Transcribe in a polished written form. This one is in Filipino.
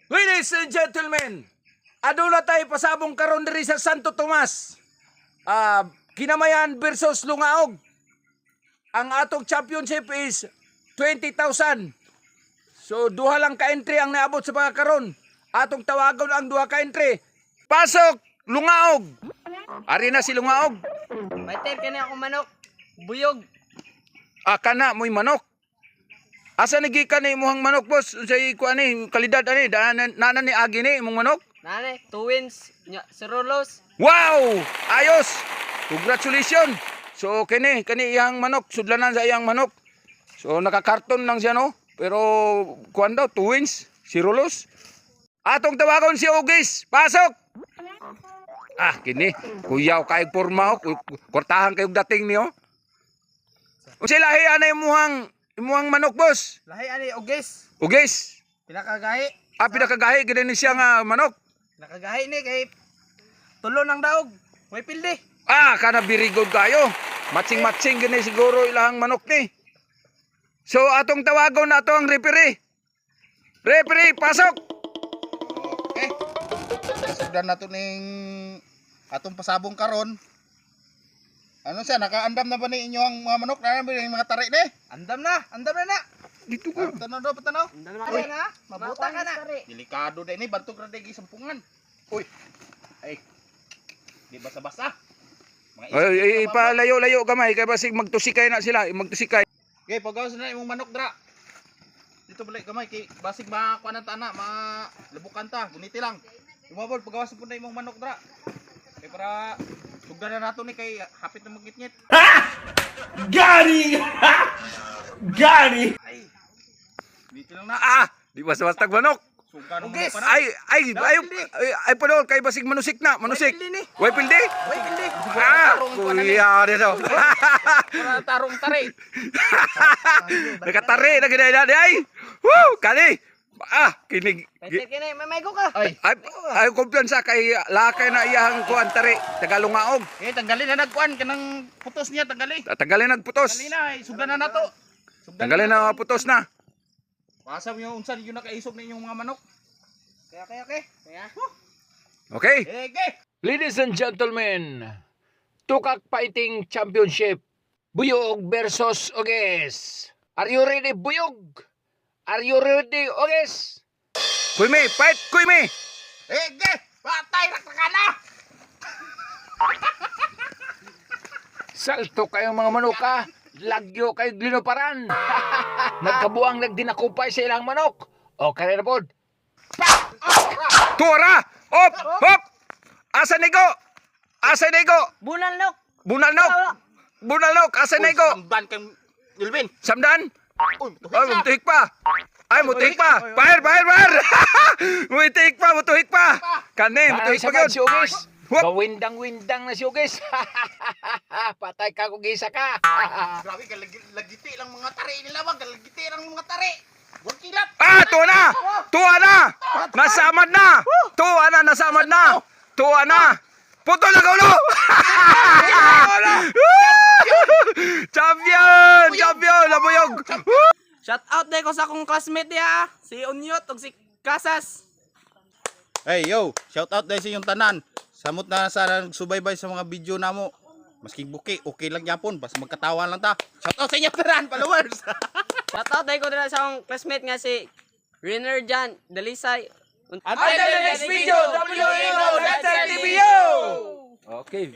Ladies and gentlemen, aduna tayo pasabong karon diri sa Santo Tomas. Kinamayan versus Lungaog. Ang atong championship is 20,000. So duha lang ka entry ang naabot sa pagkakaron. Atong tawagon ang duha ka entry. Pasok Lungaog. Ari na si Lungaog. Maiter kani ako manok. Buyog. Kana mo'y manok. Asa nagikan ni imong manok, boss? Unsay kuan ni kalidad ani? Nana ni agi ni imong manok? Nane, twins, Cerulos. Wow! Ayos! Congratulations! So kani iyang manok, sudlanan sa iyang manok. So nakakarton lang siya no. Pero kuan daw twins, si Rolos. Atong tawagon si Ugis. Pasok. Kini kuyaw kay porma o kortahan kayog dating niyo. Unsay lahi ana imuhang manok, boss? Lahi ani Ugis. Ugis. Pinakagahi. Pinakagahi gid ni siya nga manok. Pinakagahi ni kay tulo ng daog. May pildi. Kana very good kayo. Matching gini siguro ilang manok ni. So atong tawagon na to ang referee. Referee, pasok. Okay. Sugdan nato ning atong pasabong karon. Ano siya, nakaandam na ba ni inyo ang mga manok? Na yung mga tarik ni? Andam na na. Dito ka. Tanaw daw, patanaw. Andam na na. Mabuta ka na. Delikado din ni, bantog na din sampungan. Uy. Ay. Di basa-basa. Ay, palayo-layo kamay kay basig magtusikay na sila, magtusikay. Okay, pagawas na imong manok dra. Dito balik kamay kay basig makuanan ta na, malubukan ta, guniti lang. Umabot pagawas po na imong manok dra. Kay para sugdan na nato ni kay hapit na magitnyit. Gani! Gani! Ay. Dito lang na. Di basta-basta manok. Sugdan mo Ugis. pa na. Ay padol kay basig manusik na, manusik. Way pildi ni. Way pildi? Way pildi. Kuya dito. Para tarong tari. Nakatari na gid ay. Woo, kani. Kinig. Maiter kani, may go ka. Ay. Ay kumpiyansa kay lakay na iyang kuan tari, Tagalungaog. Tanggalin na nagkuan kanang putos niya tanggalin. Tanggalin nagputos. Kanina sugdan na nato. Tanggalin na putos na. Pasa mo yung unsa yung nakaisog na inyong mga manok. Okay. Kaya. Okay? Ege. Ladies and gentlemen, Tukak Fighting Championship, Buyog versus Oges. Are you ready, Buyog? Are you ready, Oges? Kuimi, fight, Kuimi! Ege. Patay rakrakana. Salto kayong mga manok ha. Lagyo kayo glinuparan. Nagkabuang nagdinakupay sa ilang manok. O, kaya na pod. Tuara! Hop! Hop! Asa nigo? Asa nigo? Bunal nok. Bunalnok! Bunalnok! Asa nigo? Samban kang Ilvin. Samdan? Uy, Ay, mutuhik pa! Ay, mutuhik pa! Fire! Mutuhik pa! Kani, mutuhik pa yun! Gawindang-windang na si Ugis. Patay ka kung gisa ka. Grabe lagiti lang mga tari nila wag lagiti lang mga tari. Wag kilat. Tuwa na! Tuwa na! Nasamad na! Tuwa na! Nasamad na! Tuwa na! Putol na ulo! Champion! Champion! Labuyog! Shout out day ko sa akong classmate niya, si Unyot ug si Kasas. Hey yo, shout out dahil sa inyong tanan. Samot na sa nagsubaybay sa mga video namo. Maski buki, okay lang yapon, basta magkatawa lang ta. Shout out sa inyong tanan, followers. Shout out day ko dira sa akong classmate nga si Renner Jan Dalisay. Until the next video, WEO, that's our TVO! Okay,